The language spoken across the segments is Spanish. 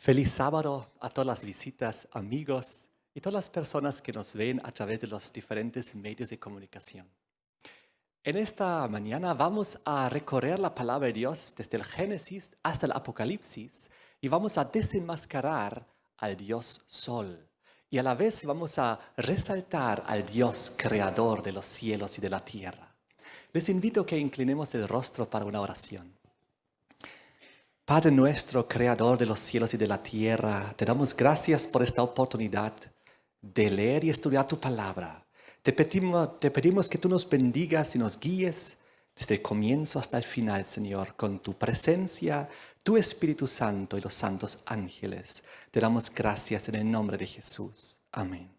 Feliz sábado a todas las visitas, amigos y todas las personas que nos ven a través de los diferentes medios de comunicación. En esta mañana vamos a recorrer la palabra de Dios desde el Génesis hasta el Apocalipsis y vamos a desenmascarar al Dios Sol. Y a la vez vamos a resaltar al Dios creador de los cielos y de la tierra. Les invito a que inclinemos el rostro para una oración. Padre nuestro, creador de los cielos y de la tierra, te damos gracias por esta oportunidad de leer y estudiar tu palabra. Te pedimos que tú nos bendigas y nos guíes desde el comienzo hasta el final, Señor, con tu presencia, tu Espíritu Santo y los santos ángeles. Te damos gracias en el nombre de Jesús. Amén.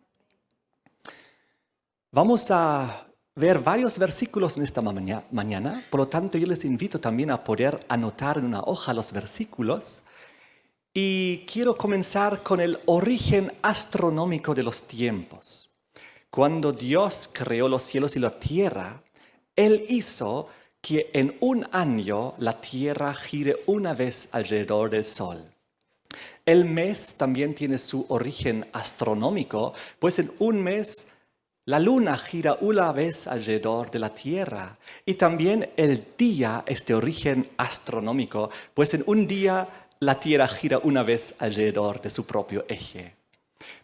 Vamos a ver varios versículos en esta mañana, por lo tanto yo les invito también a poder anotar en una hoja los versículos. Y quiero comenzar con el origen astronómico de los tiempos. Cuando Dios creó los cielos y la tierra, Él hizo que en un año la tierra gire una vez alrededor del sol. El mes también tiene su origen astronómico, pues en un mes la luna gira una vez alrededor de la tierra. Y también el día es de origen astronómico, pues en un día la tierra gira una vez alrededor de su propio eje.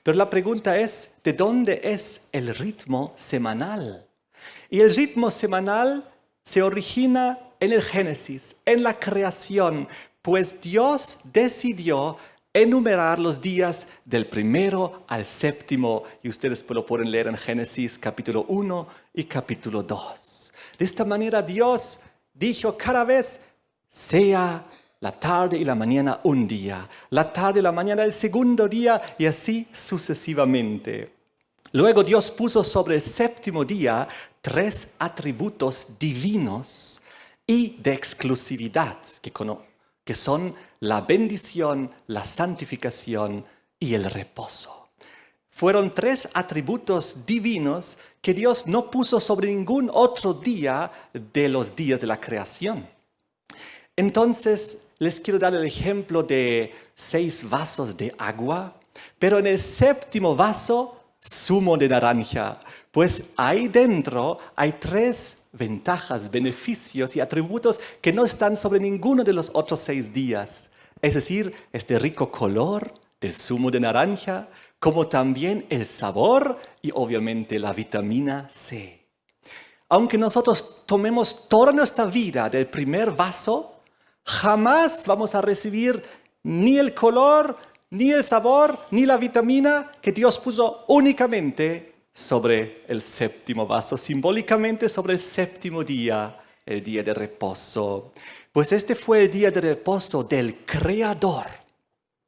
Pero la pregunta es, ¿de dónde es el ritmo semanal? Y el ritmo semanal se origina en el Génesis, en la creación, pues Dios decidió enumerar los días del primero al séptimo, y ustedes lo pueden leer en Génesis capítulo 1 y capítulo 2. De esta manera Dios dijo cada vez, sea la tarde y la mañana un día, la tarde y la mañana el segundo día, y así sucesivamente. Luego Dios puso sobre el séptimo día 3 atributos divinos y de exclusividad, que son la bendición, la santificación y el reposo. Fueron 3 atributos divinos que Dios no puso sobre ningún otro día de los días de la creación. Entonces, les quiero dar el ejemplo de 6 vasos de agua, pero en el séptimo vaso, zumo de naranja, pues ahí dentro hay 3 ventajas, beneficios y atributos que no están sobre ninguno de los otros 6 días. Es decir, este rico color del zumo de naranja, como también el sabor y obviamente la vitamina C. Aunque nosotros tomemos toda nuestra vida del primer vaso, jamás vamos a recibir ni el color, ni el sabor, ni la vitamina que Dios puso únicamente sobre el séptimo vaso, simbólicamente sobre el séptimo día, el día de reposo. Pues este fue el día de reposo del Creador.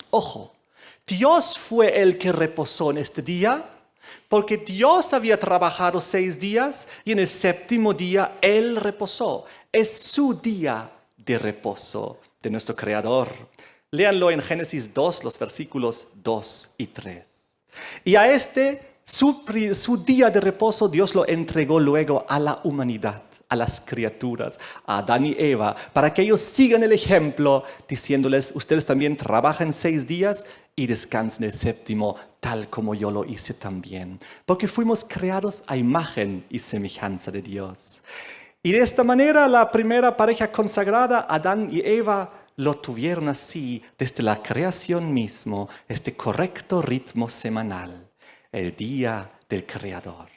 Ojo, Dios fue el que reposó en este día, porque Dios había trabajado 6 días y en el séptimo día Él reposó. Es su día de reposo de nuestro Creador. Léanlo en Génesis 2, los versículos 2 y 3. Y a su día de reposo, Dios lo entregó luego a la humanidad, a las criaturas, a Adán y Eva, para que ellos sigan el ejemplo, diciéndoles, ustedes también trabajan 6 días y descansen el séptimo, tal como yo lo hice también. Porque fuimos creados a imagen y semejanza de Dios. Y de esta manera la primera pareja consagrada, Adán y Eva, lo tuvieron así desde la creación mismo, este correcto ritmo semanal, el día del Creador.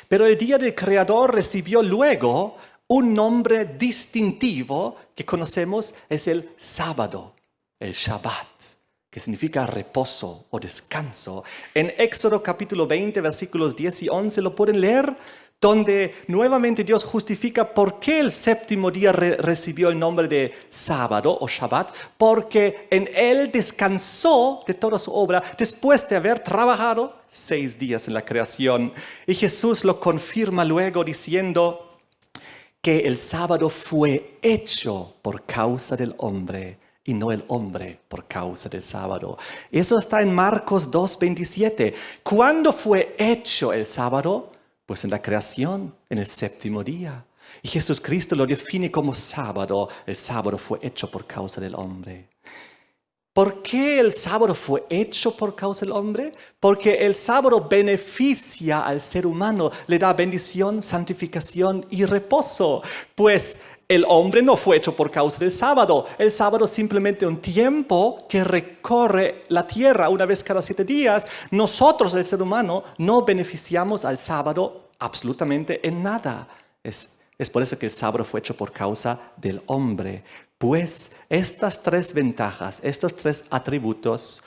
Pero el día del Creador recibió luego un nombre distintivo que conocemos, es el sábado, el Shabbat, que significa reposo o descanso. En Éxodo capítulo 20, versículos 10 y 11 lo pueden leer, donde nuevamente Dios justifica por qué el séptimo día recibió el nombre de sábado o Shabbat, porque en él descansó de toda su obra después de haber trabajado 6 días en la creación. Y Jesús lo confirma luego diciendo que el sábado fue hecho por causa del hombre y no el hombre por causa del sábado. Eso está en Marcos 2:27. ¿Cuándo fue hecho el sábado? Pues en la creación, en el séptimo día. Y Jesucristo lo define como sábado. El sábado fue hecho por causa del hombre. ¿Por qué el sábado fue hecho por causa del hombre? Porque el sábado beneficia al ser humano, le da bendición, santificación y reposo. Pues el hombre no fue hecho por causa del sábado. El sábado es simplemente un tiempo que recorre la tierra una vez cada 7 días. Nosotros, el ser humano, no beneficiamos al sábado absolutamente en nada. Es por eso que el sábado fue hecho por causa del hombre. Pues estas 3 ventajas, estos 3 atributos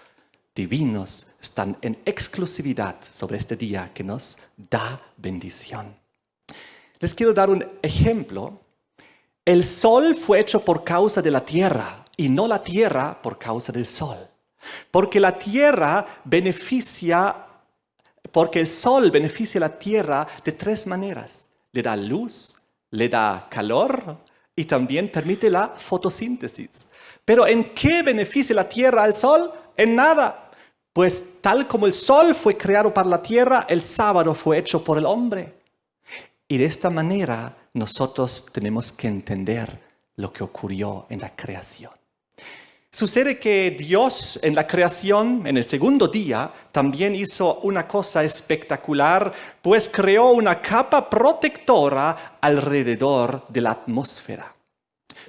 divinos están en exclusividad sobre este día que nos da bendición. Les quiero dar un ejemplo. El sol fue hecho por causa de la tierra y no la tierra por causa del sol. Porque la tierra porque el sol beneficia a la tierra de 3 maneras. Le da luz, le da calor y también permite la fotosíntesis. Pero ¿en qué beneficia la tierra al sol? En nada. Pues tal como el sol fue creado para la tierra, el sábado fue hecho por el hombre. Y de esta manera nosotros tenemos que entender lo que ocurrió en la creación. Sucede que Dios en la creación, en el segundo día, también hizo una cosa espectacular, pues creó una capa protectora alrededor de la atmósfera.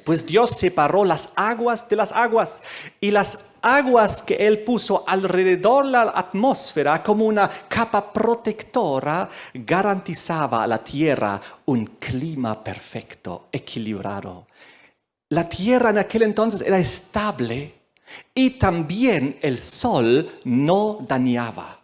Pues Dios separó las aguas de las aguas y las aguas que Él puso alrededor de la atmósfera como una capa protectora garantizaba a la tierra un clima perfecto, equilibrado. La tierra en aquel entonces era estable y también el sol no dañaba.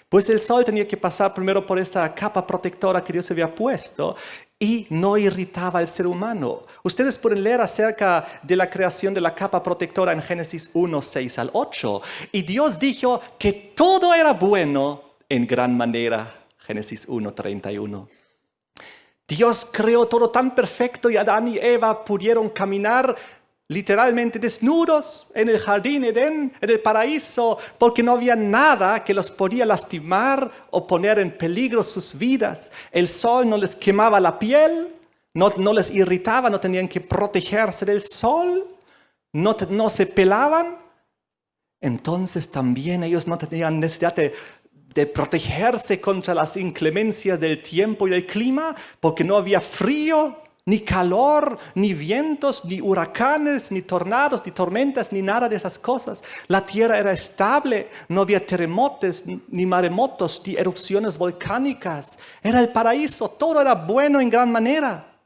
Pues el sol tenía que pasar primero por esta capa protectora que Dios había puesto y no irritaba al ser humano. Ustedes pueden leer acerca de la creación de la capa protectora en Génesis 1, 6 al 8. Y Dios dijo que todo era bueno en gran manera. Génesis 1, 31. Dios creó todo tan perfecto y Adán y Eva pudieron caminar literalmente desnudos en el jardín Edén, en el paraíso, porque no había nada que los podía lastimar o poner en peligro sus vidas. El sol no les quemaba la piel, no les irritaba, no tenían que protegerse del sol, no se pelaban. Entonces también ellos no tenían necesidad de protegerse contra las inclemencias del tiempo y del clima, porque no había frío, ni calor, ni vientos, ni huracanes, ni tornados, ni tormentas, ni nada de esas cosas. La tierra era estable, no había terremotos, ni maremotos, ni erupciones volcánicas. Era el paraíso, todo era bueno en gran manera.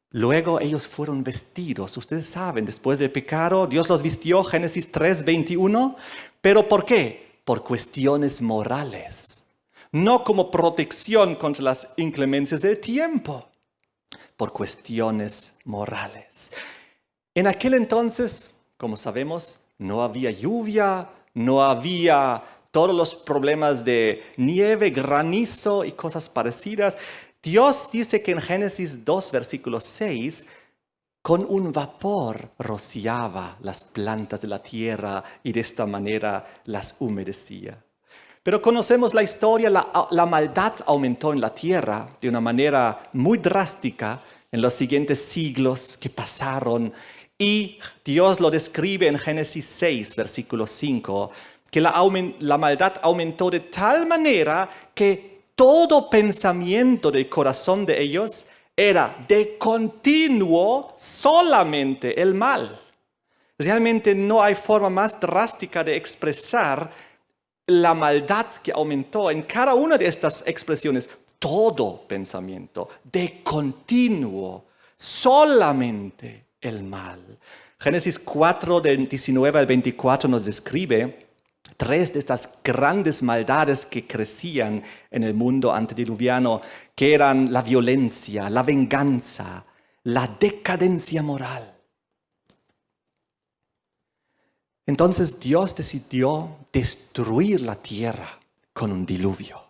Luego ellos fueron vestidos, ustedes saben, después del pecado, Dios los vistió, Génesis 3, 21. ¿Pero por qué? Por cuestiones morales, no como protección contra las inclemencias del tiempo, por cuestiones morales. En aquel entonces, como sabemos, no había lluvia, no había todos los problemas de nieve, granizo y cosas parecidas. Dios dice que en Génesis 2, versículo 6, con un vapor rociaba las plantas de la tierra y de esta manera las humedecía. Pero conocemos la historia, la maldad aumentó en la tierra de una manera muy drástica en los siguientes siglos que pasaron. Y Dios lo describe en Génesis 6, versículo 5, que la maldad aumentó de tal manera que todo pensamiento del corazón de ellos era de continuo solamente el mal. Realmente no hay forma más drástica de expresar la maldad que aumentó en cada una de estas expresiones. Todo pensamiento, de continuo, solamente el mal. Génesis 4, del 19 al 24 nos describe 3 de estas grandes maldades que crecían en el mundo antediluviano, que eran la violencia, la venganza, la decadencia moral. Entonces Dios decidió destruir la tierra con un diluvio.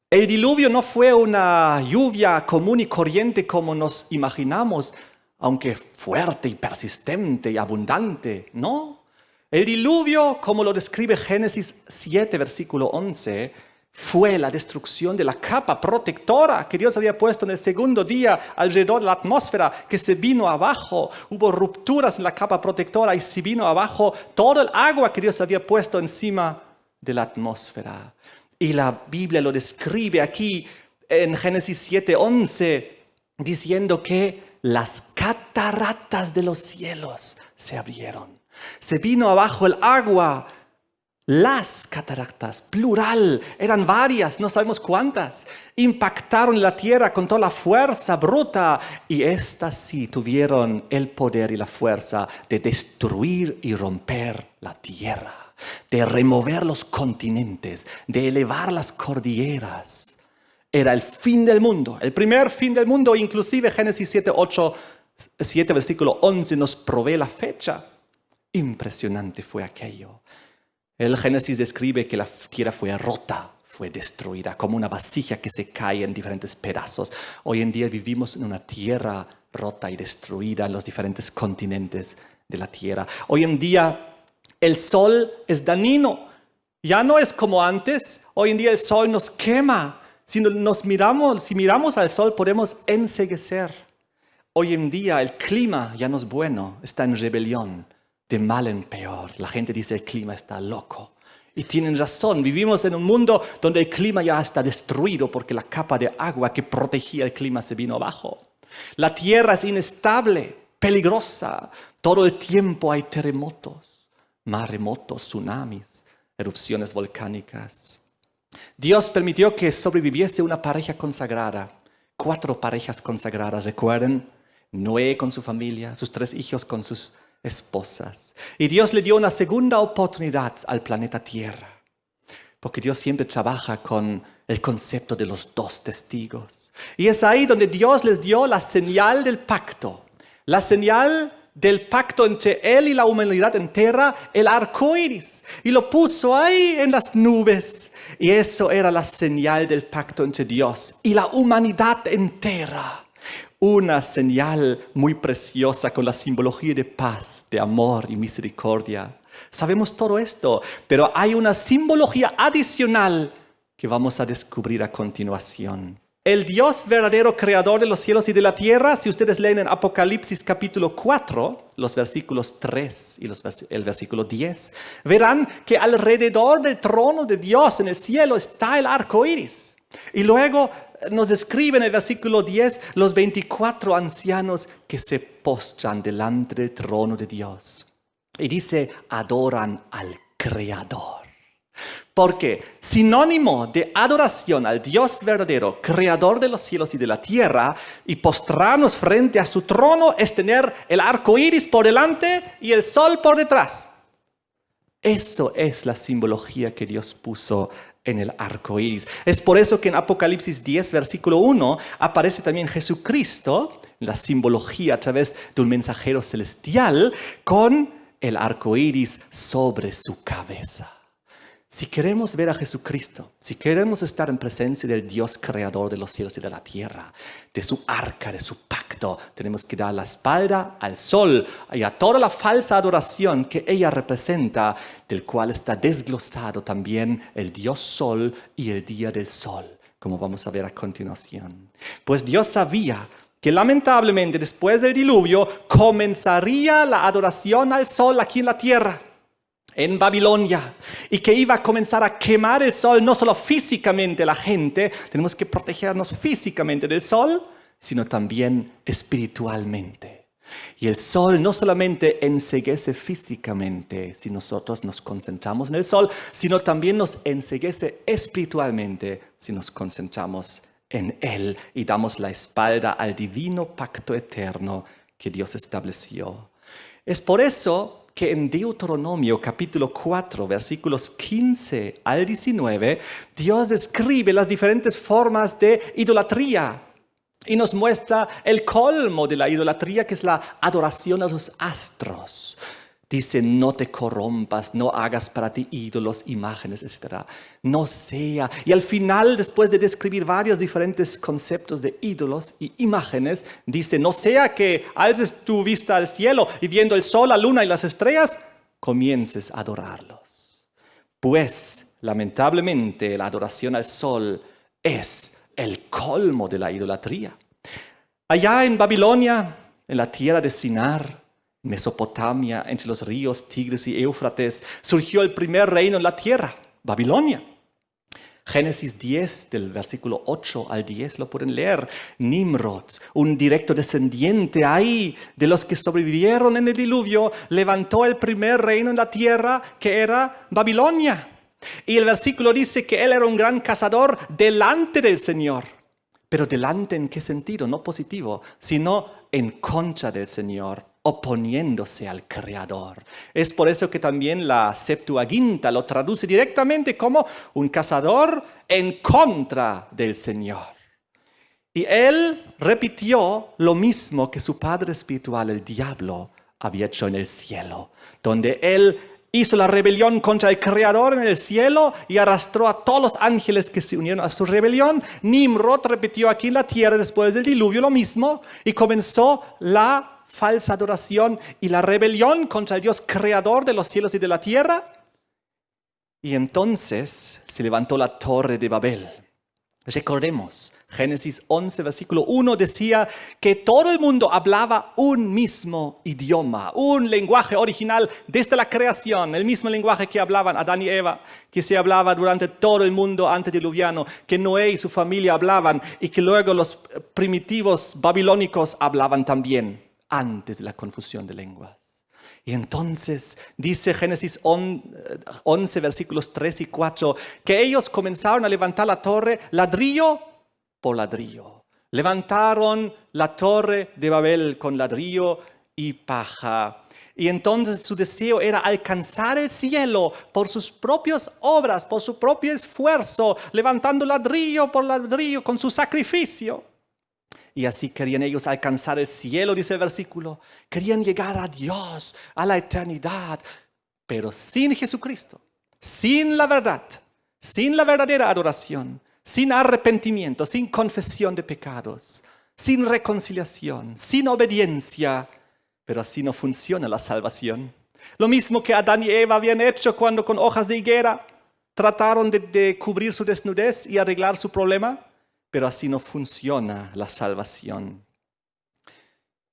El diluvio no fue una lluvia común y corriente como nos imaginamos, aunque fuerte y persistente y abundante, ¿no? El diluvio, como lo describe Génesis 7, versículo 11, fue la destrucción de la capa protectora que Dios había puesto en el segundo día alrededor de la atmósfera, que se vino abajo. Hubo rupturas en la capa protectora y se vino abajo todo el agua que Dios había puesto encima de la atmósfera. Y la Biblia lo describe aquí en Génesis 7:11, diciendo que las cataratas de los cielos se abrieron. Se vino abajo el agua. Las cataratas, plural, eran varias, no sabemos cuántas, impactaron la tierra con toda la fuerza bruta y estas sí tuvieron el poder y la fuerza de destruir y romper la tierra, de remover los continentes, de elevar las cordilleras. Era el fin del mundo, el primer fin del mundo. Inclusive Génesis 7 versículo 11 nos provee la fecha. Impresionante fue aquello. El Génesis describe que la tierra fue rota, fue destruida, como una vasija que se cae en diferentes pedazos. Hoy en día vivimos en una tierra rota y destruida en los diferentes continentes de la tierra. Hoy en día el sol es dañino. Ya no es como antes. Hoy en día el sol nos quema. Si miramos al sol podemos enceguecer. Hoy en día el clima ya no es bueno, está en rebelión. De mal en peor. La gente dice el clima está loco. Y tienen razón. Vivimos en un mundo donde el clima ya está destruido porque la capa de agua que protegía el clima se vino abajo. La tierra es inestable, peligrosa. Todo el tiempo hay terremotos, maremotos, tsunamis, erupciones volcánicas. Dios permitió que sobreviviese una pareja consagrada. 4 parejas consagradas. Recuerden, Noé con su familia, sus 3 hijos con sus esposas. Y Dios le dio una segunda oportunidad al planeta Tierra. Porque Dios siempre trabaja con el concepto de los 2 testigos. Y es ahí donde Dios les dio la señal del pacto. La señal del pacto entre Él y la humanidad entera, el arco iris. Y lo puso ahí en las nubes. Y eso era la señal del pacto entre Dios y la humanidad entera. Una señal muy preciosa con la simbología de paz, de amor y misericordia. Sabemos todo esto, pero hay una simbología adicional que vamos a descubrir a continuación. El Dios verdadero creador de los cielos y de la tierra, si ustedes leen en Apocalipsis capítulo 4, los versículos 3 y el versículo 10, verán que alrededor del trono de Dios en el cielo está el arco iris. Y luego nos describe en el versículo 10 los 24 ancianos que se postran delante del trono de Dios. Y dice, adoran al Creador. Porque sinónimo de adoración al Dios verdadero, creador de los cielos y de la tierra, y postrarnos frente a su trono es tener el arco iris por delante y el sol por detrás. Eso es la simbología que Dios puso en el arco iris. Es por eso que en Apocalipsis 10, versículo 1, aparece también Jesucristo, la simbología a través de un mensajero celestial, con el arco iris sobre su cabeza. Si queremos ver a Jesucristo, si queremos estar en presencia del Dios creador de los cielos y de la tierra, de su arca, de su pacto, tenemos que dar la espalda al sol y a toda la falsa adoración que ella representa, del cual está desglosado también el Dios Sol y el día del sol, como vamos a ver a continuación. Pues Dios sabía que lamentablemente después del diluvio comenzaría la adoración al sol aquí en la tierra, en Babilonia, y que iba a comenzar a quemar el sol, no solo físicamente la gente, tenemos que protegernos físicamente del sol, sino también espiritualmente. Y el sol no solamente enceguece físicamente si nosotros nos concentramos en el sol, sino también nos enceguece espiritualmente si nos concentramos en él y damos la espalda al divino pacto eterno que Dios estableció. Es por eso que en Deuteronomio capítulo 4, versículos 15 al 19, Dios describe las diferentes formas de idolatría y nos muestra el colmo de la idolatría, que es la adoración a los astros. Dice, no te corrompas, no hagas para ti ídolos, imágenes, etc. No sea. Y al final, después de describir varios diferentes conceptos de ídolos y imágenes, dice, no sea que alces tu vista al cielo y viendo el sol, la luna y las estrellas, comiences a adorarlos. Pues, lamentablemente, la adoración al sol es el colmo de la idolatría. Allá en Babilonia, en la tierra de Sinar, Mesopotamia, entre los ríos Tigris y Éufrates, surgió el primer reino en la tierra, Babilonia. Génesis 10, del versículo 8 al 10, lo pueden leer. Nimrod, un directo descendiente ahí de los que sobrevivieron en el diluvio, levantó el primer reino en la tierra, que era Babilonia. Y el versículo dice que él era un gran cazador delante del Señor. Pero delante, ¿en qué sentido? No positivo, sino en contra del Señor, oponiéndose al Creador. Es por eso que también la Septuaginta lo traduce directamente como un cazador en contra del Señor. Y él repitió lo mismo que su padre espiritual, el diablo, había hecho en el cielo, donde él hizo la rebelión contra el Creador en el cielo y arrastró a todos los ángeles que se unieron a su rebelión. Nimrod repitió aquí en la tierra después del diluvio lo mismo y comenzó la falsa adoración y la rebelión contra el Dios creador de los cielos y de la tierra. Y entonces se levantó la torre de Babel. Recordemos, Génesis 11, versículo 1 decía que todo el mundo hablaba un mismo idioma, un lenguaje original desde la creación, el mismo lenguaje que hablaban Adán y Eva, que se hablaba durante todo el mundo antediluviano, que Noé y su familia hablaban y que luego los primitivos babilónicos hablaban también antes de la confusión de lenguas. Y entonces dice Génesis 11, versículos 3 y 4, que ellos comenzaron a levantar la torre ladrillo por ladrillo. Levantaron la torre de Babel con ladrillo y paja. Y entonces su deseo era alcanzar el cielo por sus propias obras, por su propio esfuerzo, levantando ladrillo por ladrillo con su sacrificio. Y así querían ellos alcanzar el cielo, dice el versículo. Querían llegar a Dios, a la eternidad, pero sin Jesucristo, sin la verdad, sin la verdadera adoración, sin arrepentimiento, sin confesión de pecados, sin reconciliación, sin obediencia. Pero así no funciona la salvación. Lo mismo que Adán y Eva habían hecho cuando con hojas de higuera trataron de cubrir su desnudez y arreglar su problema. Pero así no funciona la salvación.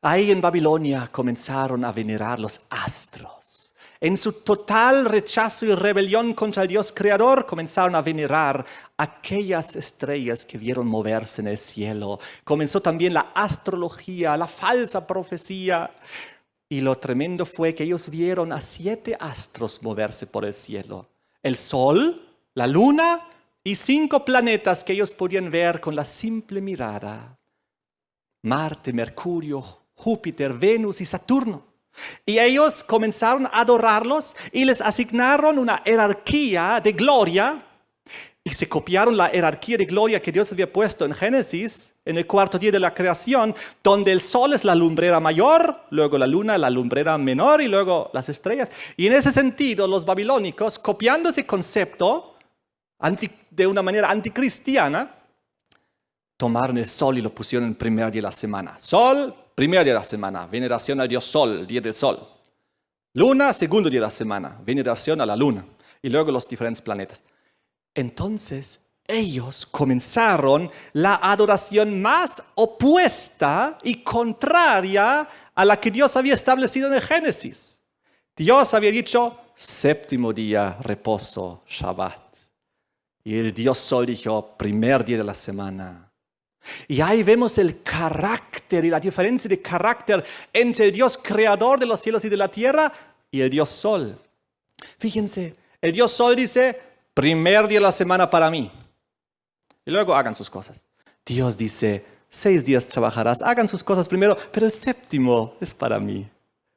Ahí en Babilonia comenzaron a venerar los astros. En su total rechazo y rebelión contra el Dios creador, comenzaron a venerar aquellas estrellas que vieron moverse en el cielo. Comenzó también la astrología, la falsa profecía. Y lo tremendo fue que ellos vieron a 7 astros moverse por el cielo. El sol, la luna y 5 planetas que ellos podían ver con la simple mirada. Marte, Mercurio, Júpiter, Venus y Saturno. Y ellos comenzaron a adorarlos y les asignaron una jerarquía de gloria. Y se copiaron la jerarquía de gloria que Dios había puesto en Génesis, en el 4º día de la creación, donde el sol es la lumbrera mayor, luego la luna la lumbrera menor y luego las estrellas. Y en ese sentido, los babilónicos, copiando ese concepto de una manera anticristiana, tomaron el sol y lo pusieron en el primer día de la semana. Sol, primer día de la semana, veneración al dios sol, día del sol. Luna, segundo día de la semana, veneración a la luna. Y luego los diferentes planetas. Entonces, ellos comenzaron la adoración más opuesta y contraria a la que Dios había establecido en el Génesis. Dios había dicho, 7º día, reposo, Shabbat. Y el dios sol dijo, primer día de la semana. Y ahí vemos el carácter y la diferencia de carácter entre el Dios creador de los cielos y de la tierra y el dios sol. Fíjense, el dios sol dice, primer día de la semana para mí. Y luego hagan sus cosas. Dios dice, 6 días trabajarás, hagan sus cosas primero, pero el 7º es para mí.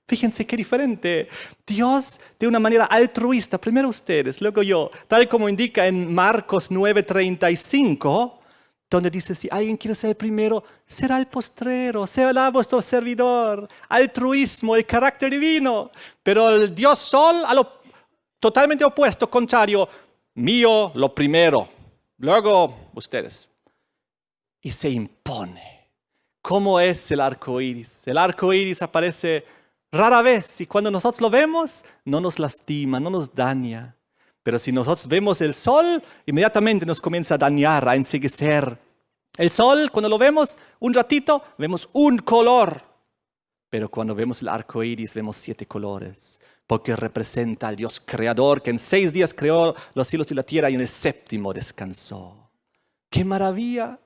Fíjense qué diferente. Dios de una manera altruista, primero ustedes, luego yo, tal como indica en Marcos 9:35, donde dice, si alguien quiere ser el primero, será el postrero, será vuestro servidor. Altruismo, el carácter divino. Pero el Dios Sol, a lo totalmente opuesto, contrario, mío lo primero, luego ustedes. Y se impone. ¿Cómo es el arco iris? El arco iris aparece rara vez y cuando nosotros lo vemos no nos lastima, no nos daña. Pero si nosotros vemos el sol, inmediatamente nos comienza a dañar, a enceguecer. El sol, cuando lo vemos un ratito, vemos un color. Pero cuando vemos el arco iris, vemos 7 colores. Porque representa al Dios creador que en 6 días creó los cielos y la tierra y en el 7º descansó. ¡Qué maravilla!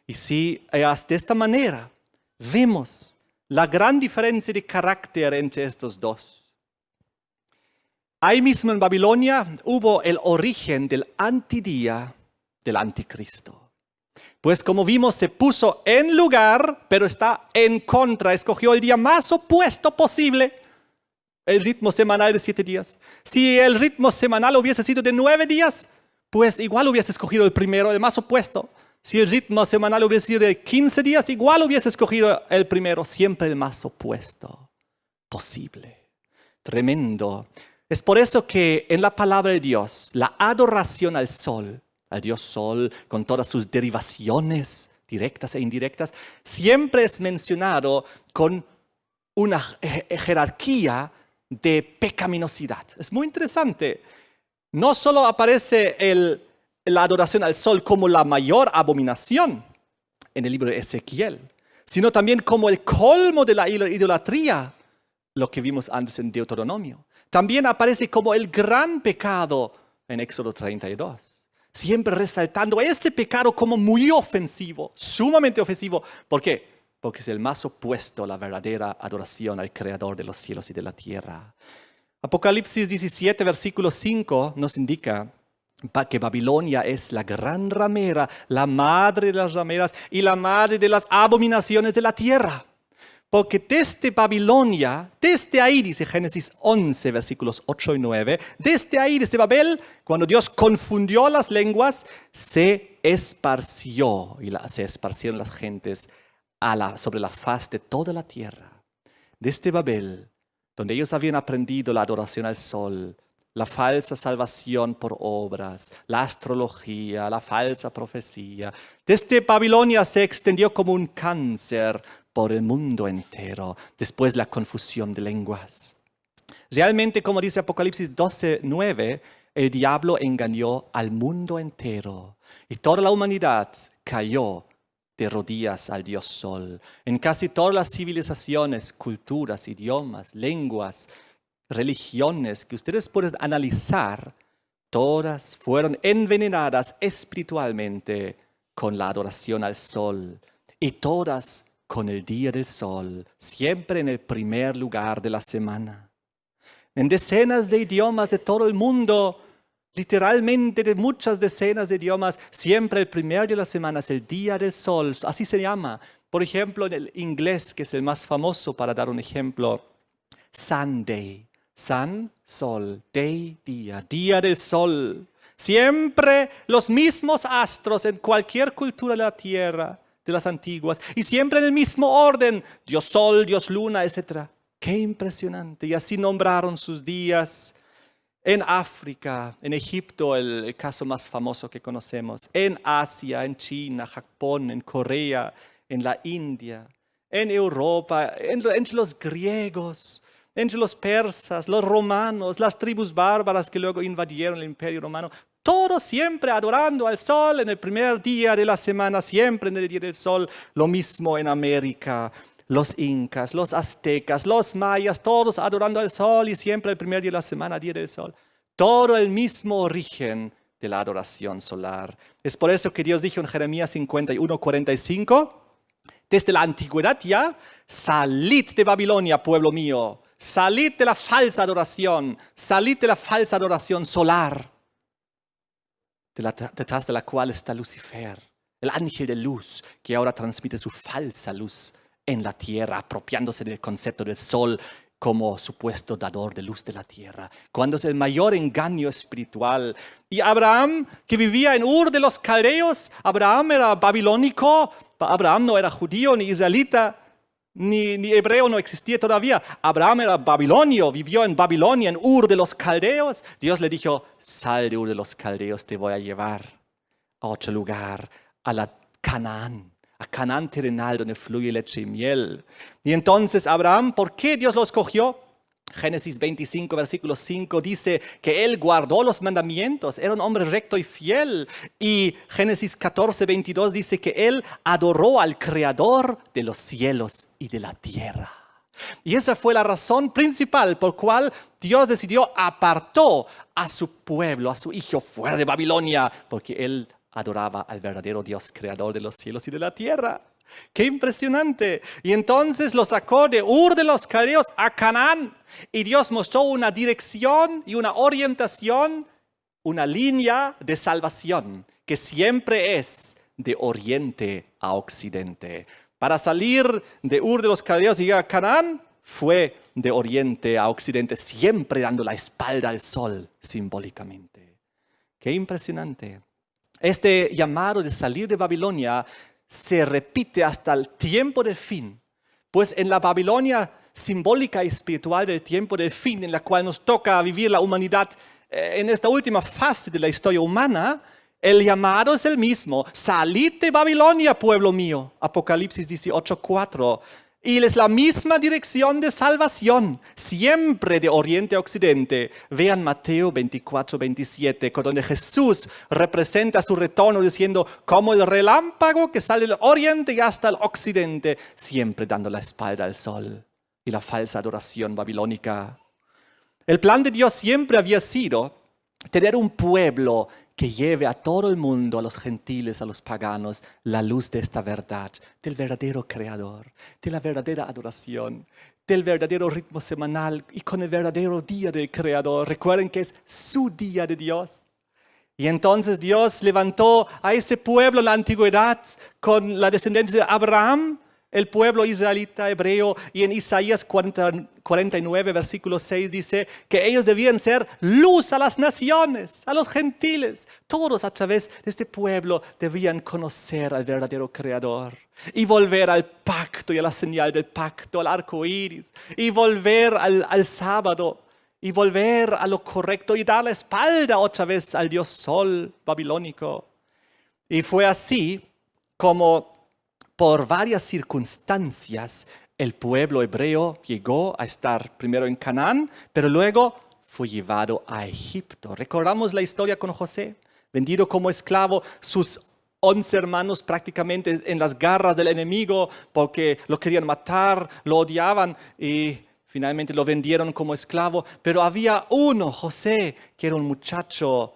Y sí, de esta manera vemos la gran diferencia de carácter entre estos dos. Ahí mismo en Babilonia hubo el origen del antidía del anticristo. Pues como vimos, se puso en lugar, pero está en contra. Escogió el día más opuesto posible. El ritmo semanal de 7 días. Si el ritmo semanal hubiese sido de 9 días, pues igual hubiese escogido el primero, el más opuesto. Si el ritmo semanal hubiese sido de 15 días, igual hubiese escogido el primero, siempre el más opuesto posible. Tremendo. Es por eso que en la palabra de Dios, la adoración al Dios Sol, con todas sus derivaciones directas e indirectas, siempre es mencionado con una jerarquía de pecaminosidad. Es muy interesante. No solo aparece la adoración al sol como la mayor abominación en el libro de Ezequiel, sino también como el colmo de la idolatría, lo que vimos antes en Deuteronomio. También aparece como el gran pecado en Éxodo 32. Siempre resaltando este pecado como muy ofensivo, sumamente ofensivo. ¿Por qué? Porque es el más opuesto a la verdadera adoración al Creador de los cielos y de la tierra. Apocalipsis 17, versículo 5 nos indica que Babilonia es la gran ramera, la madre de las rameras y la madre de las abominaciones de la tierra. Porque desde Babilonia, desde ahí, dice Génesis 11, versículos 8 y 9, desde ahí, desde Babel, cuando Dios confundió las lenguas, se se esparcieron las gentes sobre la faz de toda la tierra. Desde Babel, donde ellos habían aprendido la adoración al sol, la falsa salvación por obras, la astrología, la falsa profecía. Desde Babilonia se extendió como un cáncer por el mundo entero, después la confusión de lenguas. Realmente, como dice Apocalipsis 12, 9, el diablo engañó al mundo entero y toda la humanidad cayó de rodillas al Dios Sol. En casi todas las civilizaciones, culturas, idiomas, lenguas, religiones que ustedes pueden analizar, todas fueron envenenadas espiritualmente con la adoración al sol y todas con el día del sol, siempre en el primer lugar de la semana. En decenas de idiomas de todo el mundo, literalmente de muchas decenas de idiomas, siempre el primer día de la semana es el día del sol, así se llama. Por ejemplo, en el inglés, que es el más famoso para dar un ejemplo, Sunday, sun, sol, day, día del sol. Siempre los mismos astros en cualquier cultura de la tierra, de las antiguas, y siempre en el mismo orden, Dios sol, Dios luna, etc. ¡Qué impresionante! Y así nombraron sus días. En África, en Egipto, el caso más famoso que conocemos, en Asia, en China, Japón, en Corea, en la India, en Europa, entre los griegos, entre los persas, los romanos, las tribus bárbaras que luego invadieron el Imperio Romano, todos siempre adorando al sol en el primer día de la semana, siempre en el día del sol. Lo mismo en América. Los incas, los aztecas, los mayas, todos adorando al sol y siempre el primer día de la semana, día del sol. Todo el mismo origen de la adoración solar. Es por eso que Dios dijo en Jeremías 51:45, desde la antigüedad ya, salid de Babilonia, pueblo mío, salid de la falsa adoración, salid de la falsa adoración solar, detrás de la cual está Lucifer, el ángel de luz, que ahora transmite su falsa luz en la tierra, apropiándose del concepto del sol como supuesto dador de luz de la tierra, cuando es el mayor engaño espiritual. Y Abraham, que vivía en Ur de los Caldeos, Abraham era babilónico, Abraham no era judío ni israelita, ni hebreo no existía todavía. Abraham era babilonio, vivió en Babilonia, en Ur de los Caldeos. Dios le dijo, sal de Ur de los Caldeos, te voy a llevar a otro lugar, a la Canaán. A Canaán terrenal donde fluye leche y miel. Y entonces Abraham, ¿por qué Dios lo escogió? Génesis 25, versículo 5 dice que él guardó los mandamientos, era un hombre recto y fiel. Y Génesis 14, 22 dice que él adoró al Creador de los cielos y de la tierra. Y esa fue la razón principal por cual Dios decidió apartó a su pueblo, a su hijo fuera de Babilonia, porque él adoraba al verdadero Dios, creador de los cielos y de la tierra. ¡Qué impresionante! Y entonces lo sacó de Ur de los Caldeos a Canaán. Y Dios mostró una dirección y una orientación, una línea de salvación que siempre es de oriente a occidente. Para salir de Ur de los Caldeos y llegar a Canaán fue de oriente a occidente, siempre dando la espalda al sol simbólicamente. ¡Qué impresionante! Este llamado de salir de Babilonia se repite hasta el tiempo del fin, pues en la Babilonia simbólica y espiritual del tiempo del fin, en la cual nos toca vivir la humanidad en esta última fase de la historia humana, el llamado es el mismo: salid de Babilonia, pueblo mío, Apocalipsis 18:4. Y es la misma dirección de salvación, siempre de oriente a occidente. Vean Mateo 24:27, donde Jesús representa su retorno diciendo como el relámpago que sale del oriente y hasta el occidente, siempre dando la espalda al sol y la falsa adoración babilónica. El plan de Dios siempre había sido tener un pueblo que lleve a todo el mundo, a los gentiles, a los paganos, la luz de esta verdad, del verdadero Creador, de la verdadera adoración, del verdadero ritmo semanal y con el verdadero día del Creador. Recuerden que es su día de Dios. Y entonces Dios levantó a ese pueblo en la antigüedad con la descendencia de Abraham, el pueblo israelita hebreo, y en Isaías 49, versículo 6 dice que ellos debían ser luz a las naciones, a los gentiles. Todos a través de este pueblo debían conocer al verdadero Creador y volver al pacto y a la señal del pacto, al arco iris, y volver al sábado, y volver a lo correcto y dar la espalda otra vez al dios sol babilónico. Y fue así como por varias circunstancias, el pueblo hebreo llegó a estar primero en Canaán, pero luego fue llevado a Egipto. Recordamos la historia con José, vendido como esclavo, sus 11 hermanos prácticamente en las garras del enemigo porque lo querían matar, lo odiaban y finalmente lo vendieron como esclavo. Pero había uno, José, que era un muchacho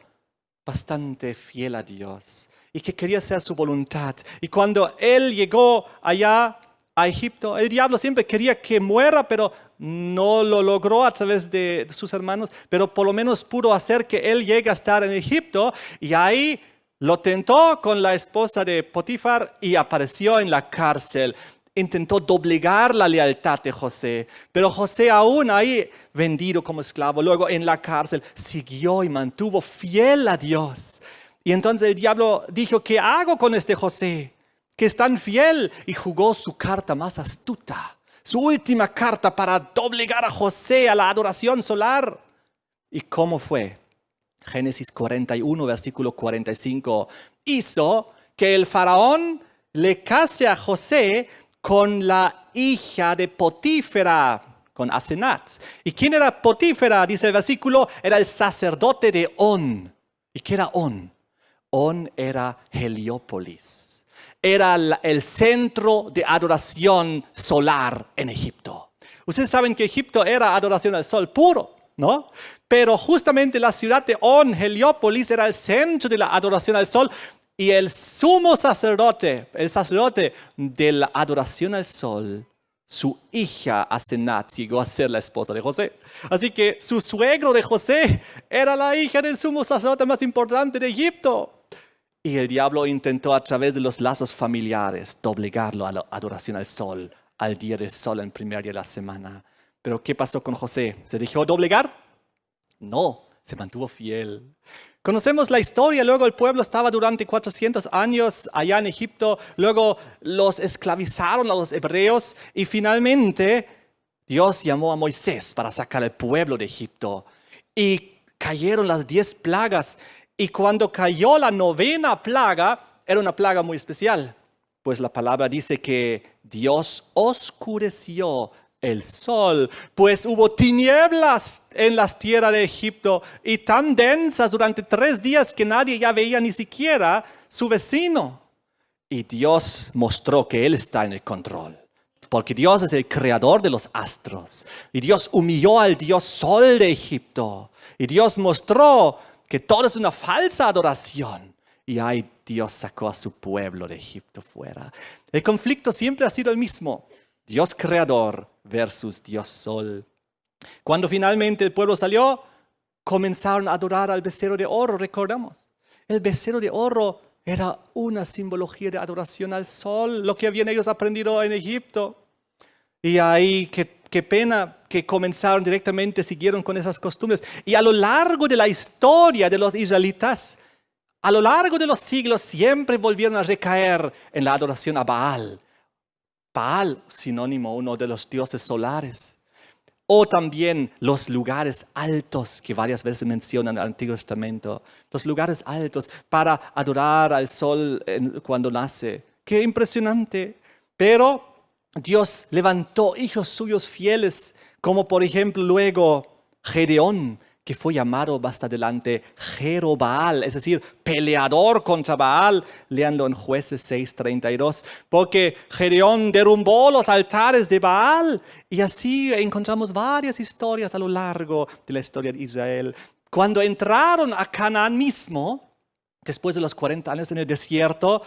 bastante fiel a Dios y que quería hacer su voluntad. Y cuando él llegó allá a Egipto, el diablo siempre quería que muera, pero no lo logró a través de sus hermanos, pero por lo menos pudo hacer que él llegue a estar en Egipto, y ahí lo tentó con la esposa de Potifar y apareció en la cárcel. Intentó doblegar la lealtad de José, pero José aún ahí vendido como esclavo, luego en la cárcel, siguió y mantuvo fiel a Dios. Y entonces el diablo dijo, ¿qué hago con este José, que es tan fiel? Y jugó su carta más astuta, su última carta para doblegar a José a la adoración solar. ¿Y cómo fue? Génesis 41, versículo 45, hizo que el faraón le case a José con la hija de Potifera, con Asenat. ¿Y quién era Potifera? Dice el versículo, era el sacerdote de On. ¿Y qué era On? On era Heliópolis. Era el centro de adoración solar en Egipto. Ustedes saben que Egipto era adoración al sol puro, ¿no? Pero justamente la ciudad de On, Heliópolis, era el centro de la adoración al sol. Y el sumo sacerdote, el sacerdote de la adoración al sol, su hija Asenat llegó a ser la esposa de José. Así que su suegro de José era la hija del sumo sacerdote más importante de Egipto. Y el diablo intentó a través de los lazos familiares doblegarlo a la adoración al sol, al día del sol, en el primer día de la semana. Pero ¿qué pasó con José? ¿Se dejó doblegar? No, se mantuvo fiel. Conocemos la historia, luego el pueblo estaba durante 400 años allá en Egipto, luego los esclavizaron a los hebreos y finalmente Dios llamó a Moisés para sacar al pueblo de Egipto y cayeron las 10 plagas. Y cuando cayó la 9ª plaga, era una plaga muy especial, pues la palabra dice que Dios oscureció el sol, pues hubo tinieblas en las tierras de Egipto y tan densas durante 3 días que nadie ya veía ni siquiera su vecino. Y Dios mostró que Él está en el control, porque Dios es el creador de los astros. Y Dios humilló al Dios Sol de Egipto. Y Dios mostró que todo es una falsa adoración. Y ahí Dios sacó a su pueblo de Egipto fuera. El conflicto siempre ha sido el mismo. Dios creador versus Dios Sol. Cuando finalmente el pueblo salió, comenzaron a adorar al becerro de oro, recordamos. El becerro de oro era una simbología de adoración al sol, lo que habían ellos aprendido en Egipto. Y ahí, qué pena que comenzaron directamente, siguieron con esas costumbres. Y a lo largo de la historia de los israelitas, a lo largo de los siglos, siempre volvieron a recaer en la adoración a Baal. Baal, sinónimo, uno de los dioses solares. O también los lugares altos que varias veces mencionan en el Antiguo Testamento. Los lugares altos para adorar al sol cuando nace. ¡Qué impresionante! Pero Dios levantó hijos suyos fieles, como por ejemplo luego Gedeón, que fue llamado más adelante Jerobaal, es decir, peleador contra Baal. Léanlo en Jueces 6:32, porque Gedeón derrumbó los altares de Baal. Y así encontramos varias historias a lo largo de la historia de Israel. Cuando entraron a Canaán mismo, después de los 40 años en el desierto,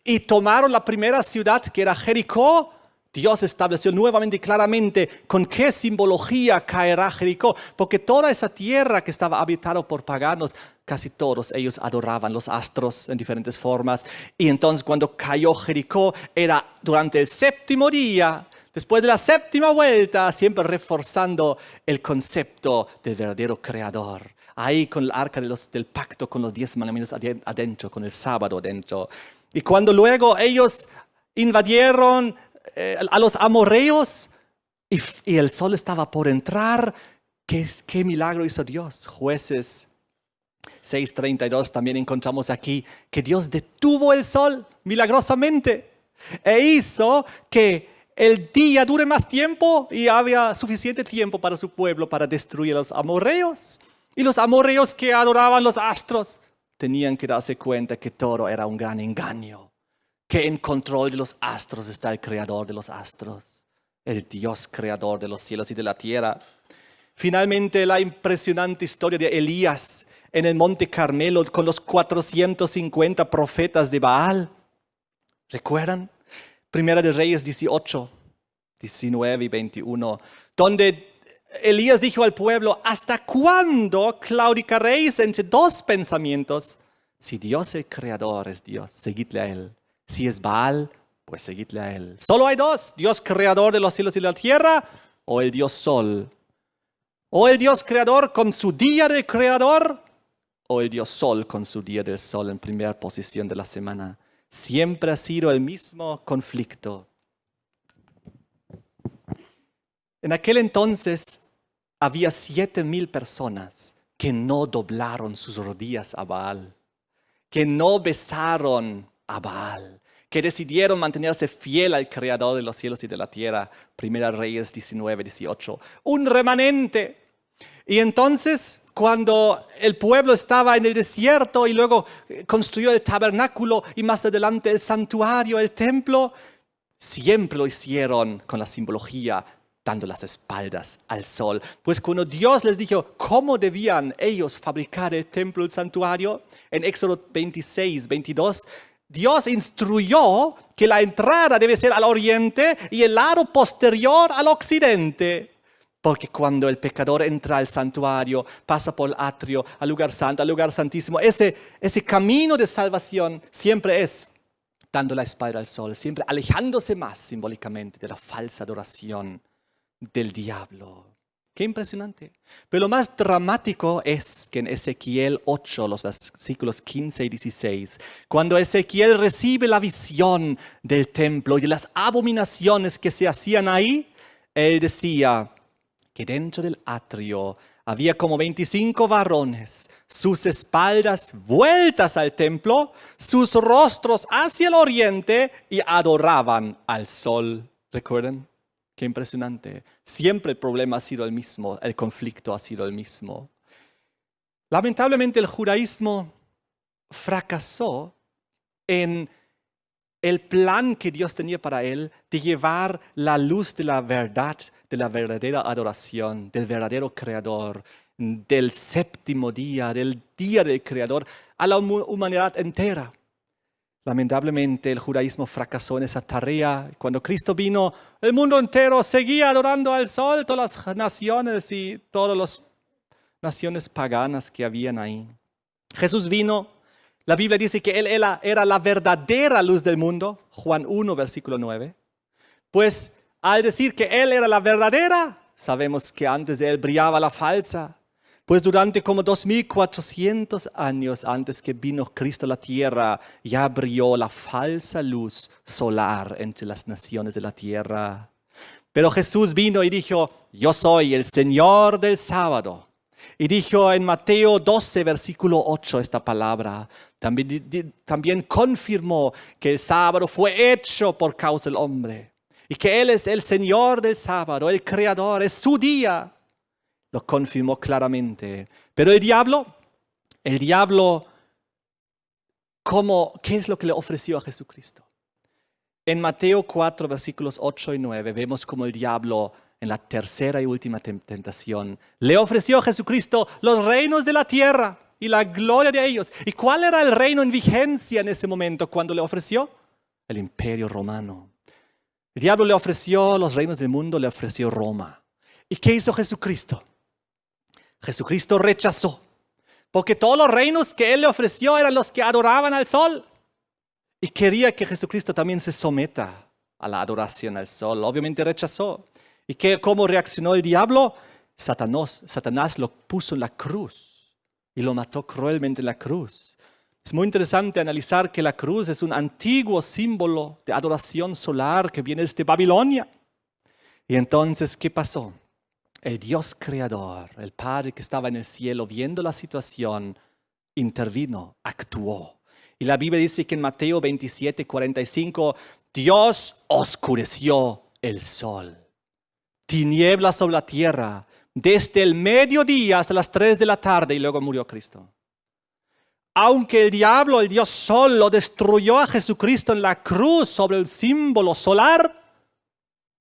y tomaron la primera ciudad que era Jericó, Dios estableció nuevamente y claramente con qué simbología caerá Jericó, porque toda esa tierra que estaba habitada por paganos, casi todos ellos adoraban los astros en diferentes formas. Y entonces cuando cayó Jericó era durante el 7º día, después de la 7ª vuelta, siempre reforzando el concepto del verdadero creador. Ahí con el arca del pacto, con los 10 mandamientos adentro, con el sábado adentro. Y cuando luego ellos invadieron a los amorreos y el sol estaba por entrar, ¿qué milagro hizo Dios? Jueces 6:32 también encontramos aquí que Dios detuvo el sol milagrosamente e hizo que el día dure más tiempo y había suficiente tiempo para su pueblo para destruir a los amorreos. Y los amorreos que adoraban los astros tenían que darse cuenta que todo era un gran engaño, que en control de los astros está el creador de los astros, el Dios creador de los cielos y de la tierra. Finalmente, la impresionante historia de Elías en el Monte Carmelo con los 450 profetas de Baal. ¿Recuerdan? Primera de Reyes 18, 19 y 21, donde Elías dijo al pueblo: ¿hasta cuándo claudicaréis entre 2 pensamientos? Si Dios el creador es Dios, seguidle a Él. Si es Baal, pues seguidle a Él. Solo hay 2, Dios creador de los cielos y de la tierra, o el Dios Sol. O el Dios creador con su día del creador, o el Dios Sol con su día del sol en primera posición de la semana. Siempre ha sido el mismo conflicto. En aquel entonces había 7,000 personas que no doblaron sus rodillas a Baal, que no besaron a Baal, que decidieron mantenerse fiel al creador de los cielos y de la tierra. Primera Reyes 19, 18. Un remanente. Y entonces, cuando el pueblo estaba en el desierto y luego construyó el tabernáculo y más adelante el santuario, el templo, siempre lo hicieron con la simbología dando las espaldas al sol. Pues cuando Dios les dijo cómo debían ellos fabricar el templo, el santuario, en Éxodo 26, 22, Dios instruyó que la entrada debe ser al oriente y el lado posterior al occidente. Porque cuando el pecador entra al santuario, pasa por el atrio, al lugar santo, al lugar santísimo, ese camino de salvación siempre es dando la espalda al sol, siempre alejándose más simbólicamente de la falsa adoración del diablo. Qué impresionante. Pero lo más dramático es que en Ezequiel 8, los versículos 15 y 16, cuando Ezequiel recibe la visión del templo y de las abominaciones que se hacían ahí, él decía que dentro del atrio había como 25 varones, sus espaldas vueltas al templo, sus rostros hacia el oriente y adoraban al sol. ¿Recuerdan? Qué impresionante. Siempre el problema ha sido el mismo, el conflicto ha sido el mismo. Lamentablemente el judaísmo fracasó en el plan que Dios tenía para él de llevar la luz de la verdad, de la verdadera adoración, del verdadero Creador, del séptimo día, del día del Creador, a la humanidad entera. Lamentablemente el judaísmo fracasó en esa tarea. Cuando Cristo vino, el mundo entero seguía adorando al sol, todas las naciones y todas las naciones paganas que habían ahí. Jesús vino. La Biblia dice que Él era la verdadera luz del mundo, Juan 1, versículo 9. Pues al decir que Él era la verdadera, sabemos que antes de Él brillaba la falsa. Pues durante como 2400 años antes que vino Cristo a la tierra, ya brilló la falsa luz solar entre las naciones de la tierra. Pero Jesús vino y dijo, yo soy el Señor del sábado. Y dijo en Mateo 12, versículo 8 esta palabra. También confirmó que el sábado fue hecho por causa del hombre. Y que Él es el Señor del sábado, el Creador, es su día. Lo confirmó claramente. Pero el diablo, ¿qué es lo que le ofreció a Jesucristo? En Mateo 4, versículos 8 y 9, vemos como el diablo, en la tercera y última tentación, le ofreció a Jesucristo los reinos de la tierra y la gloria de ellos. ¿Y cuál era el reino en vigencia en ese momento cuando le ofreció? El imperio romano. El diablo le ofreció los reinos del mundo, le ofreció Roma. ¿Y qué hizo Jesucristo? Jesucristo rechazó, porque todos los reinos que Él le ofreció eran los que adoraban al sol. Y quería que Jesucristo también se someta a la adoración al sol. Obviamente rechazó. ¿Y cómo reaccionó el diablo? Satanás lo puso en la cruz y lo mató cruelmente en la cruz. Es muy interesante analizar que la cruz es un antiguo símbolo de adoración solar que viene desde Babilonia. Y entonces, ¿qué pasó? El Dios creador, el Padre que estaba en el cielo, viendo la situación, intervino, actuó. Y la Biblia dice que en Mateo 27, 45, Dios oscureció el sol. Tinieblas sobre la tierra, desde el mediodía hasta las 3 de la tarde, y luego murió Cristo. Aunque el diablo, el Dios sol, lo destruyó a Jesucristo en la cruz sobre el símbolo solar,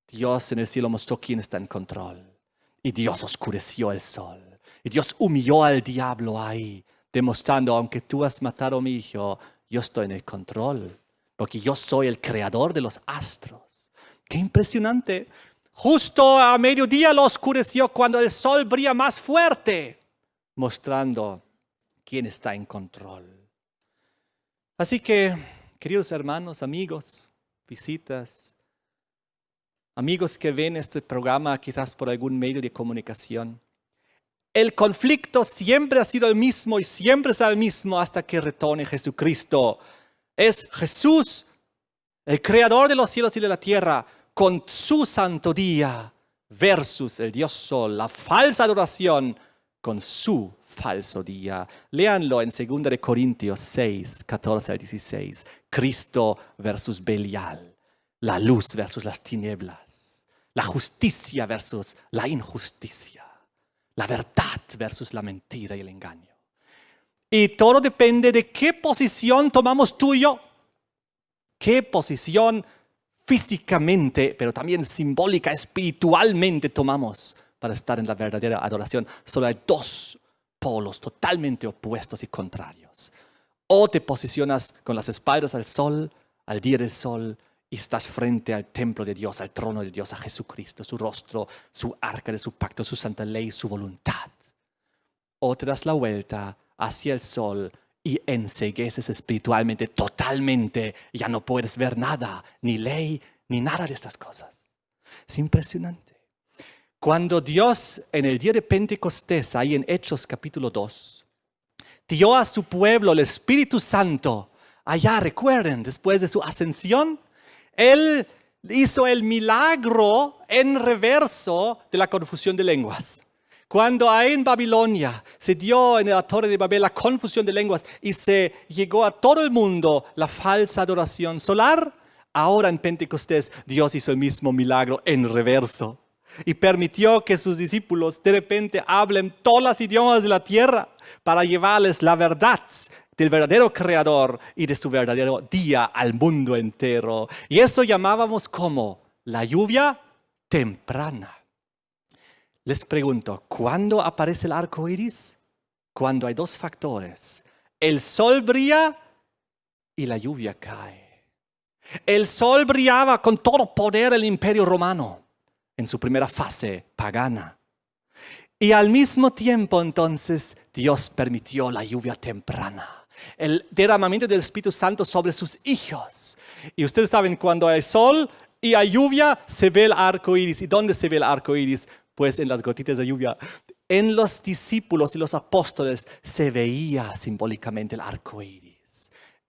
Dios en el cielo mostró quién está en control. Y Dios oscureció el sol. Y Dios humilló al diablo ahí, demostrando, aunque tú has matado a mi hijo, yo estoy en el control, porque yo soy el creador de los astros. ¡Qué impresionante! Justo a mediodía lo oscureció cuando el sol brilla más fuerte, mostrando quién está en control. Así que, queridos hermanos, amigos, visitas, amigos que ven este programa quizás por algún medio de comunicación, el conflicto siempre ha sido el mismo y siempre será el mismo hasta que retorne Jesucristo. Es Jesús, el creador de los cielos y de la tierra, con su santo día versus el Dios Sol, la falsa adoración con su falso día. Léanlo en 2 Corintios 6, 14 al 16. Cristo versus Belial, la luz versus las tinieblas, la justicia versus la injusticia, la verdad versus la mentira y el engaño. Y todo depende de qué posición tomamos tú y yo. ¿Qué posición físicamente, pero también simbólica, espiritualmente tomamos para estar en la verdadera adoración? Solo hay dos polos totalmente opuestos y contrarios. O te posicionas con las espaldas al sol, al día del sol, y estás frente al templo de Dios, al trono de Dios, a Jesucristo, su rostro, su arca de su pacto, su santa ley, su voluntad. O te das la vuelta hacia el sol y encegueces espiritualmente totalmente. Ya no puedes ver nada, ni ley, ni nada de estas cosas. Es impresionante. Cuando Dios en el día de Pentecostés, ahí en Hechos capítulo 2, dio a su pueblo el Espíritu Santo, allá recuerden, después de su ascensión, Él hizo el milagro en reverso de la confusión de lenguas. Cuando ahí en Babilonia se dio en la Torre de Babel la confusión de lenguas y se llegó a todo el mundo la falsa adoración solar, Ahora en Pentecostés Dios hizo el mismo milagro en reverso y permitió que sus discípulos de repente hablen todos los idiomas de la tierra para llevarles la verdad del verdadero creador y de su verdadero día al mundo entero. Y eso llamábamos como la lluvia temprana. Les pregunto, ¿cuándo aparece el arco iris? Cuando hay dos factores. El sol brilla y la lluvia cae. El sol brillaba con todo poder el Imperio Romano en su primera fase pagana. Y al mismo tiempo entonces Dios permitió la lluvia temprana, el derramamiento del Espíritu Santo sobre sus hijos. Y ustedes saben, cuando hay sol y hay lluvia, se ve el arco iris. ¿Y dónde se ve el arco iris? Pues en las gotitas de lluvia. En los discípulos y los apóstoles se veía simbólicamente el arco iris.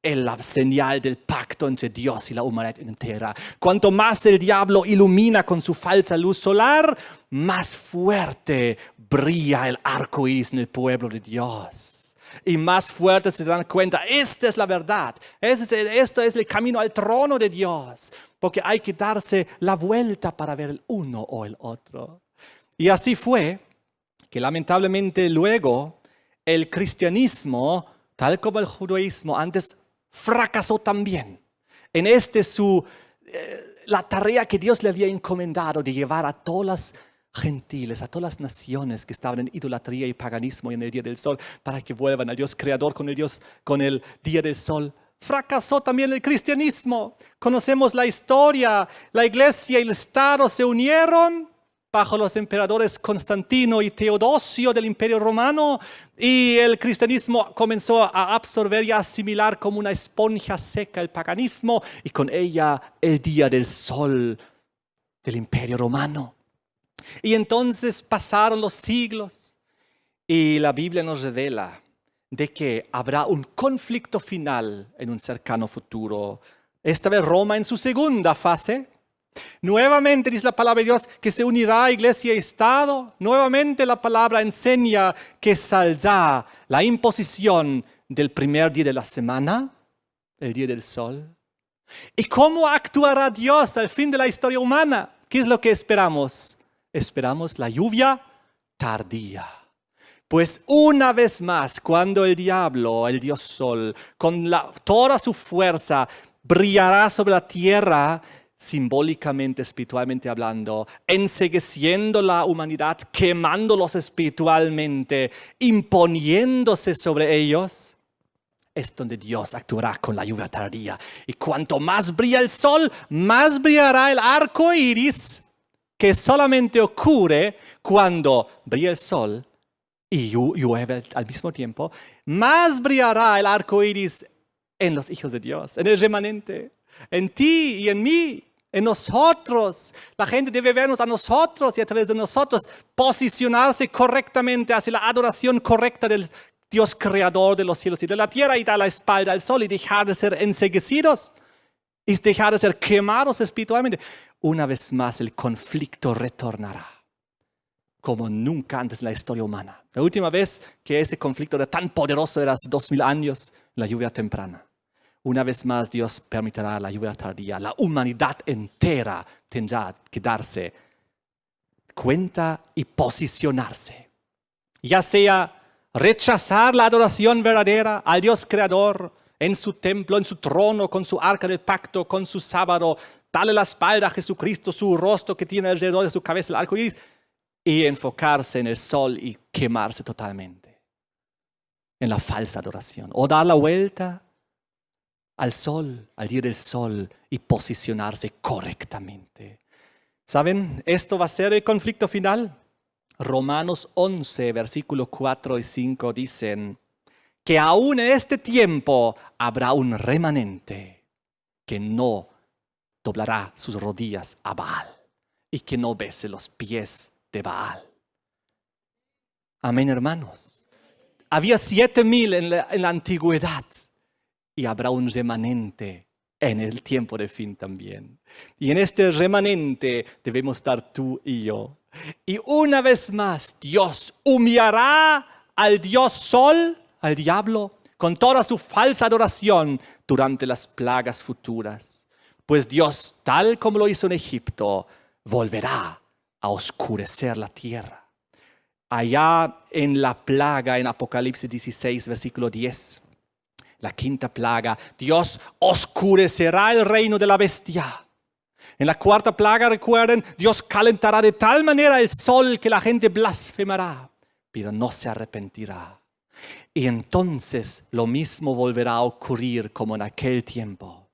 La señal del pacto entre Dios y la humanidad entera. Cuanto más el diablo ilumina con su falsa luz solar, más fuerte brilla el arco iris en el pueblo de Dios. Y más fuerte se dan cuenta, esta es la verdad, esto es el camino al trono de Dios, porque hay que darse la vuelta para ver el uno o el otro. Y así fue que lamentablemente luego el cristianismo, tal como el judaísmo antes, fracasó también en la tarea que Dios le había encomendado de llevar a todas las gentiles, a todas las naciones que estaban en idolatría y paganismo y en el día del sol, para que vuelvan al Dios creador con el día del sol. Fracasó también el cristianismo. Conocemos la historia. La iglesia y el Estado se unieron bajo los emperadores Constantino y Teodosio del Imperio Romano, y el cristianismo comenzó a absorber y a asimilar como una esponja seca el paganismo, y con ella el día del sol del Imperio Romano. Y entonces pasaron los siglos y la Biblia nos revela de que habrá un conflicto final en un cercano futuro. Esta vez Roma en su segunda fase. Nuevamente dice la palabra de Dios que se unirá iglesia y Estado. Nuevamente la palabra enseña que saldrá la imposición del primer día de la semana, el día del sol. ¿Y cómo actuará Dios al fin de la historia humana? ¿Qué es lo que esperamos? Esperamos la lluvia tardía. Pues una vez más, cuando el diablo, el Dios Sol, con toda su fuerza brillará sobre la tierra, simbólicamente, espiritualmente hablando, encegueciendo la humanidad, quemándolos espiritualmente, imponiéndose sobre ellos, es donde Dios actuará con la lluvia tardía. Y cuanto más brilla el sol, más brillará el arco iris, que solamente ocurre cuando brilla el sol y llueve al mismo tiempo. Más brillará el arco iris en los hijos de Dios, en el remanente, en ti y en mí, en nosotros. La gente debe vernos a nosotros y a través de nosotros posicionarse correctamente hacia la adoración correcta del Dios creador de los cielos y de la tierra, y dar la espalda al sol y dejar de ser enceguecidos y dejar de ser quemados espiritualmente. Una vez más el conflicto retornará como nunca antes en la historia humana. La última vez que ese conflicto era tan poderoso era hace 2000 años, la lluvia temprana. Una vez más Dios permitirá la lluvia tardía. La humanidad entera tendrá que darse cuenta y posicionarse. Ya sea rechazar la adoración verdadera al Dios creador en su templo, en su trono, con su arca del pacto, con su sábado, darle la espalda a Jesucristo, su rostro que tiene alrededor de su cabeza el arco iris, y enfocarse en el sol y quemarse totalmente en la falsa adoración. O dar la vuelta al sol, al día del sol, y posicionarse correctamente. ¿Saben? Esto va a ser el conflicto final. Romanos 11, versículos 4 y 5 dicen que aún en este tiempo habrá un remanente que no doblará sus rodillas a Baal y que no bese los pies de Baal. Amén, hermanos. Había 7000 en la antigüedad y habrá un remanente en el tiempo de fin también. Y en este remanente debemos estar tú y yo. Y una vez más Dios humillará al Dios Sol, al diablo, con toda su falsa adoración durante las plagas futuras. pues Dios, tal como lo hizo en Egipto, volverá a oscurecer la tierra. Allá en la plaga, en Apocalipsis 16, versículo 10, la quinta plaga, Dios oscurecerá el reino de la bestia. En la cuarta plaga, recuerden, Dios calentará de tal manera el sol que la gente blasfemará, pero no se arrepentirá. Y entonces lo mismo volverá a ocurrir como en aquel tiempo.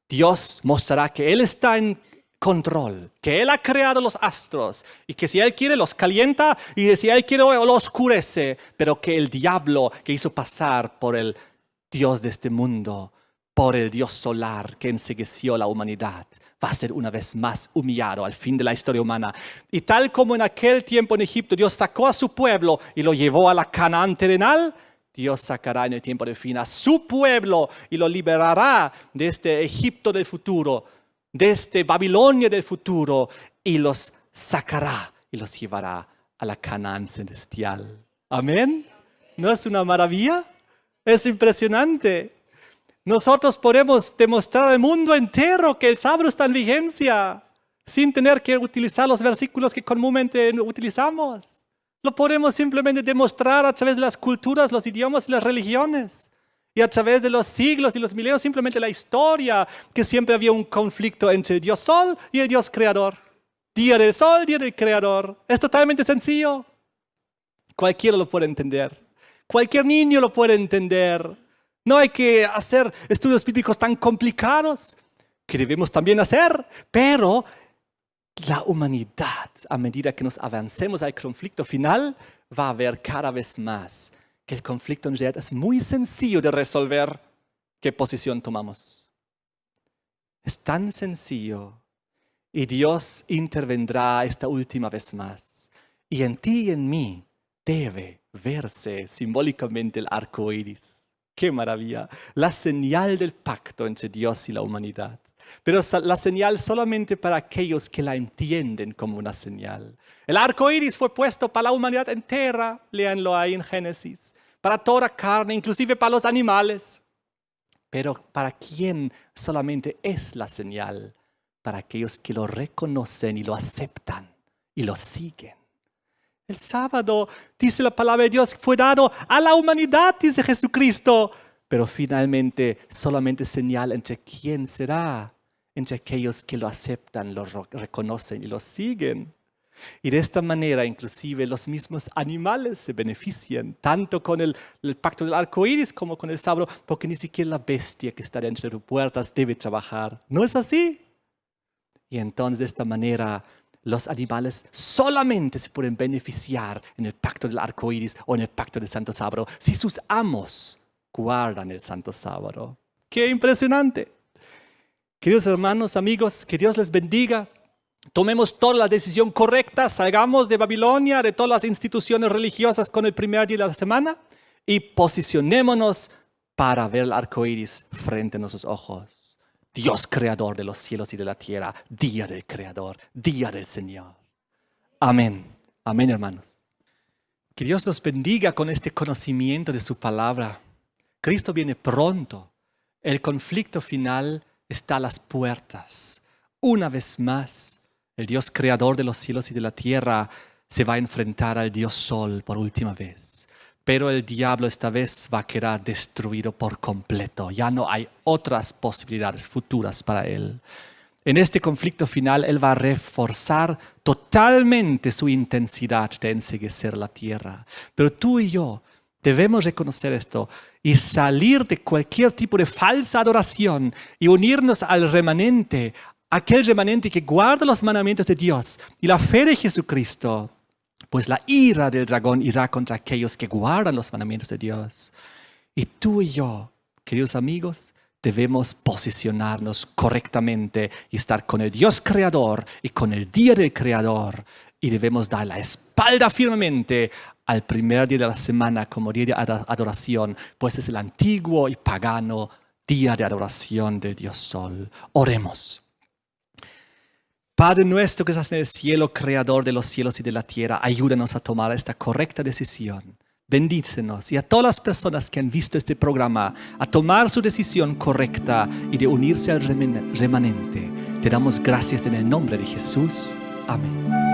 Dios mostrará que Él está en control, que Él ha creado los astros y que si Él quiere los calienta y si Él quiere lo oscurece, pero que el diablo que hizo pasar por el Dios de este mundo, por el Dios solar que encegueció la humanidad, va a ser una vez más humillado al fin de la historia humana. Y tal como en aquel tiempo en Egipto Dios sacó a su pueblo y lo llevó a la Canaán terrenal, Dios sacará en el tiempo del fin a su pueblo y lo liberará de este Egipto del futuro, de este Babilonia del futuro, y los sacará y los llevará a la Canaán celestial. ¿Amén? ¿No es una maravilla? Es impresionante. Nosotros podemos demostrar al mundo entero que el sabro está en vigencia sin tener que utilizar los versículos que comúnmente utilizamos. Lo podemos simplemente demostrar a través de las culturas, los idiomas y las religiones. Y a través de los siglos y los milenios, simplemente la historia, que siempre había un conflicto entre el Dios Sol y el Dios Creador. Día del Sol, día del Creador. Es totalmente sencillo. Cualquiera lo puede entender. Cualquier niño lo puede entender. No hay que hacer estudios bíblicos tan complicados, que debemos también hacer, pero la humanidad, a medida que nos avancemos al conflicto final, va a ver cada vez más que el conflicto en realidad es muy sencillo de resolver. ¿Qué posición tomamos? Es tan sencillo y Dios intervendrá esta última vez más. Y en ti y en mí debe verse simbólicamente el arco iris. ¡Qué maravilla! La señal del pacto entre Dios y la humanidad. Pero la señal solamente para aquellos que la entienden como una señal. El arco iris fue puesto para la humanidad entera, léanlo ahí en Génesis, para toda carne, inclusive para los animales. Pero ¿para quién solamente es la señal? Para aquellos que lo reconocen y lo aceptan y lo siguen. El sábado, dice la palabra de Dios, fue dado a la humanidad, dice Jesucristo. Pero finalmente solamente señal entre quién será. Entre aquellos que lo aceptan, lo reconocen y lo siguen. Y de esta manera, inclusive, los mismos animales se benefician, tanto con el pacto del arco iris como con el sabro, porque ni siquiera la bestia que está dentro de tus puertas debe trabajar. ¿No es así? Y entonces, de esta manera, los animales solamente se pueden beneficiar en el pacto del arco iris o en el pacto del santo sábado si sus amos guardan el santo sábado. ¡Qué impresionante! Queridos hermanos, amigos, que Dios les bendiga. Tomemos toda la decisión correcta, salgamos de Babilonia, de todas las instituciones religiosas con el primer día de la semana y posicionémonos para ver el arco iris frente a nuestros ojos. Dios creador de los cielos y de la tierra, día del Creador, día del Señor. Amén. Amén, hermanos. Que Dios nos bendiga con este conocimiento de su palabra. Cristo viene pronto. El conflicto final está a las puertas. Una vez más, el Dios creador de los cielos y de la tierra se va a enfrentar al Dios Sol por última vez. Pero el diablo esta vez va a quedar destruido por completo. Ya no hay otras posibilidades futuras para él. En este conflicto final, él va a reforzar totalmente su intensidad de enceguecer la tierra. Pero tú y yo debemos reconocer esto y salir de cualquier tipo de falsa adoración y unirnos al remanente, aquel remanente que guarda los mandamientos de Dios y la fe de Jesucristo. Pues la ira del dragón irá contra aquellos que guardan los mandamientos de Dios. Y tú y yo, queridos amigos, debemos posicionarnos correctamente y estar con el Dios creador y con el día del Creador. Y debemos dar la espalda firmemente al primer día de la semana como día de adoración, pues es el antiguo y pagano día de adoración del Dios Sol. Oremos. Padre nuestro que estás en el cielo, creador de los cielos y de la tierra, ayúdanos a tomar esta correcta decisión bendícenos, y a todas las personas que han visto este programa a tomar su decisión correcta y de unirse al remanente. Te damos gracias en el nombre de Jesús. Amén.